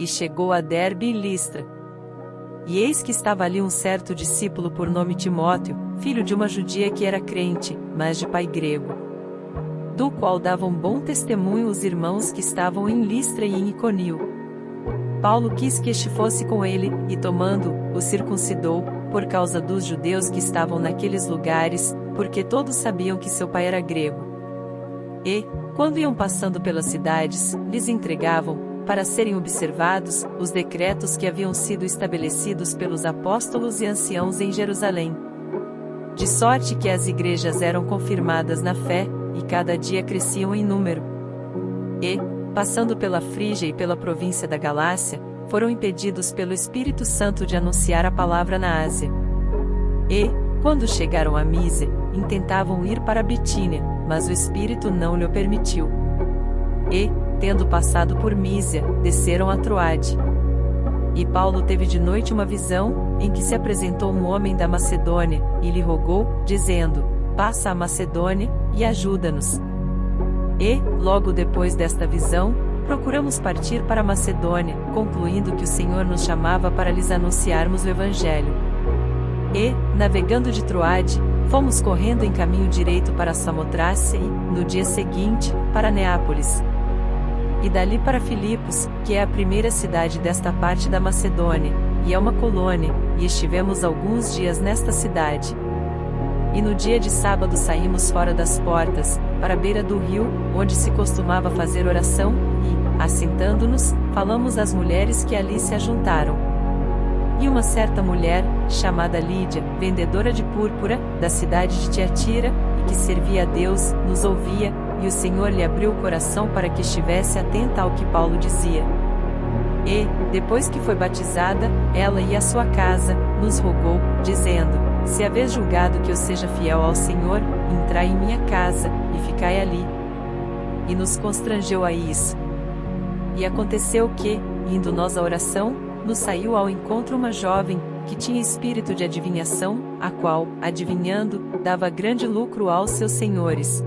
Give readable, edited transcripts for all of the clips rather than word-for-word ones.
e chegou a Derbe e Listra. E eis que estava ali um certo discípulo por nome Timóteo, filho de uma judia que era crente, mas de pai grego, do qual davam bom testemunho os irmãos que estavam em Listra e em Iconio. Paulo quis que este fosse com ele, e tomando-o, o circuncidou, por causa dos judeus que estavam naqueles lugares, porque todos sabiam que seu pai era grego. E, quando iam passando pelas cidades, lhes entregavam, para serem observados, os decretos que haviam sido estabelecidos pelos apóstolos e anciãos em Jerusalém. De sorte que as igrejas eram confirmadas na fé, e cada dia cresciam em número. E, passando pela Frígia e pela província da Galácia, foram impedidos pelo Espírito Santo de anunciar a palavra na Ásia. E, quando chegaram a Mísia, intentavam ir para Bitínia, mas o Espírito não lhe permitiu. E, tendo passado por Mísia, desceram a Troade. E Paulo teve de noite uma visão, em que se apresentou um homem da Macedônia, e lhe rogou, dizendo: passa a Macedônia, e ajuda-nos. E, logo depois desta visão, procuramos partir para a Macedônia, concluindo que o Senhor nos chamava para lhes anunciarmos o Evangelho. E, navegando de Troade, fomos correndo em caminho direito para Samotrácia e, no dia seguinte, para Neápolis. E dali para Filipos, que é a primeira cidade desta parte da Macedônia, e é uma colônia, e estivemos alguns dias nesta cidade. E no dia de sábado saímos fora das portas, para a beira do rio, onde se costumava fazer oração, e, assentando-nos, falamos às mulheres que ali se ajuntaram. E uma certa mulher, chamada Lídia, vendedora de púrpura, da cidade de Tiatira, e que servia a Deus, nos ouvia, e o Senhor lhe abriu o coração para que estivesse atenta ao que Paulo dizia. E, depois que foi batizada, ela e a sua casa, nos rogou, dizendo: se haveis julgado que eu seja fiel ao Senhor, entrai em minha casa, e ficai ali. E nos constrangeu a isso. E aconteceu que, indo nós à oração, nos saiu ao encontro uma jovem, que tinha espírito de adivinhação, a qual, adivinhando, dava grande lucro aos seus senhores.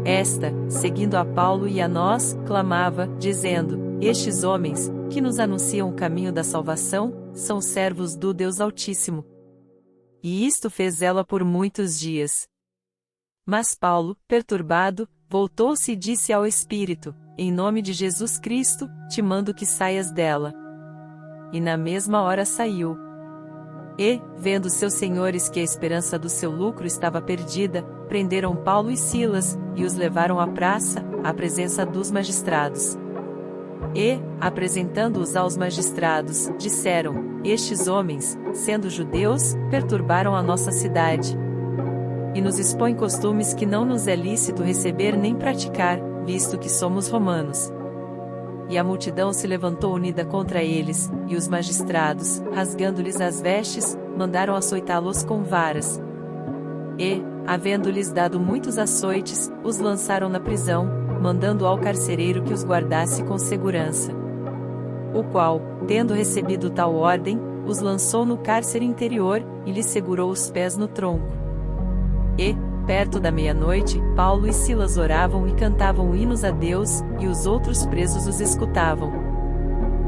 Esta, seguindo a Paulo e a nós, clamava, dizendo: estes homens, que nos anunciam o caminho da salvação, são servos do Deus Altíssimo. E isto fez ela por muitos dias. Mas Paulo, perturbado, voltou-se e disse ao Espírito: em nome de Jesus Cristo, te mando que saias dela. E na mesma hora saiu. E, vendo seus senhores que a esperança do seu lucro estava perdida, prenderam Paulo e Silas, e os levaram à praça, à presença dos magistrados. E, apresentando-os aos magistrados, disseram: estes homens, sendo judeus, perturbaram a nossa cidade. E nos expõem costumes que não nos é lícito receber nem praticar, visto que somos romanos. E a multidão se levantou unida contra eles, e os magistrados, rasgando-lhes as vestes, mandaram açoitá-los com varas. E, havendo-lhes dado muitos açoites, os lançaram na prisão, mandando ao carcereiro que os guardasse com segurança. O qual, tendo recebido tal ordem, os lançou no cárcere interior, e lhes segurou os pés no tronco. E, perto da meia-noite, Paulo e Silas oravam e cantavam hinos a Deus, e os outros presos os escutavam.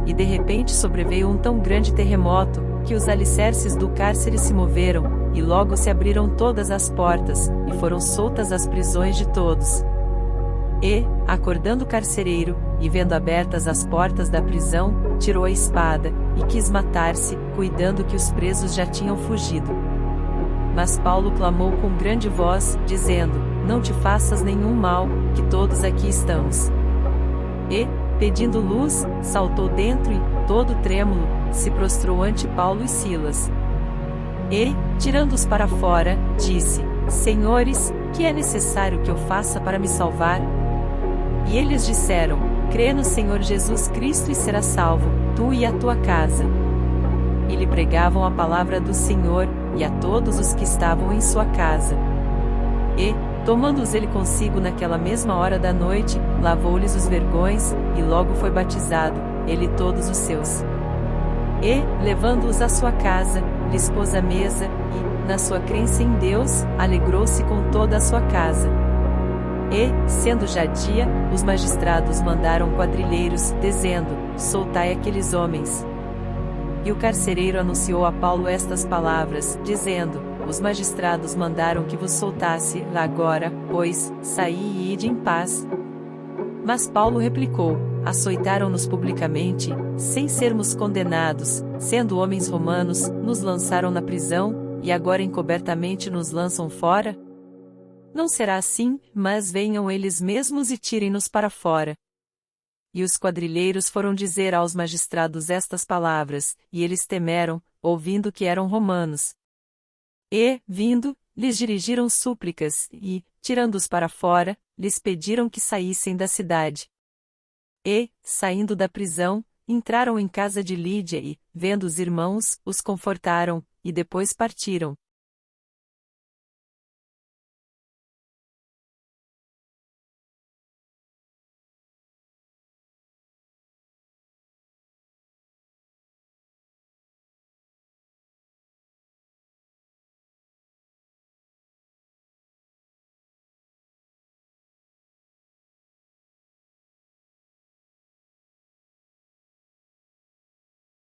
E de repente sobreveio um tão grande terremoto, que os alicerces do cárcere se moveram, e logo se abriram todas as portas, e foram soltas as prisões de todos. E, acordando o carcereiro, e vendo abertas as portas da prisão, tirou a espada, e quis matar-se, cuidando que os presos já tinham fugido. Mas Paulo clamou com grande voz, dizendo: não te faças nenhum mal, que todos aqui estamos. E, pedindo luz, saltou dentro e, todo trêmulo, se prostrou ante Paulo e Silas. E, tirando-os para fora, disse: senhores, que é necessário que eu faça para me salvar? E eles disseram: crê no Senhor Jesus Cristo e serás salvo, tu e a tua casa. E lhe pregavam a palavra do Senhor, e a todos os que estavam em sua casa. E, tomando-os ele consigo naquela mesma hora da noite, lavou-lhes os vergões, e logo foi batizado, ele e todos os seus. E, levando-os à sua casa, lhes pôs a mesa, e, na sua crença em Deus, alegrou-se com toda a sua casa. E, sendo já dia, os magistrados mandaram quadrilheiros, dizendo: soltai aqueles homens. E o carcereiro anunciou a Paulo estas palavras, dizendo: os magistrados mandaram que vos soltasse, agora, pois, saí e ide em paz. Mas Paulo replicou: açoitaram-nos publicamente, sem sermos condenados, sendo homens romanos, nos lançaram na prisão, e agora encobertamente nos lançam fora? Não será assim, mas venham eles mesmos e tirem-nos para fora. E os quadrilheiros foram dizer aos magistrados estas palavras, e eles temeram, ouvindo que eram romanos. E, vindo, lhes dirigiram súplicas, e, tirando-os para fora, lhes pediram que saíssem da cidade. E, saindo da prisão, entraram em casa de Lídia e, vendo os irmãos, os confortaram, e depois partiram.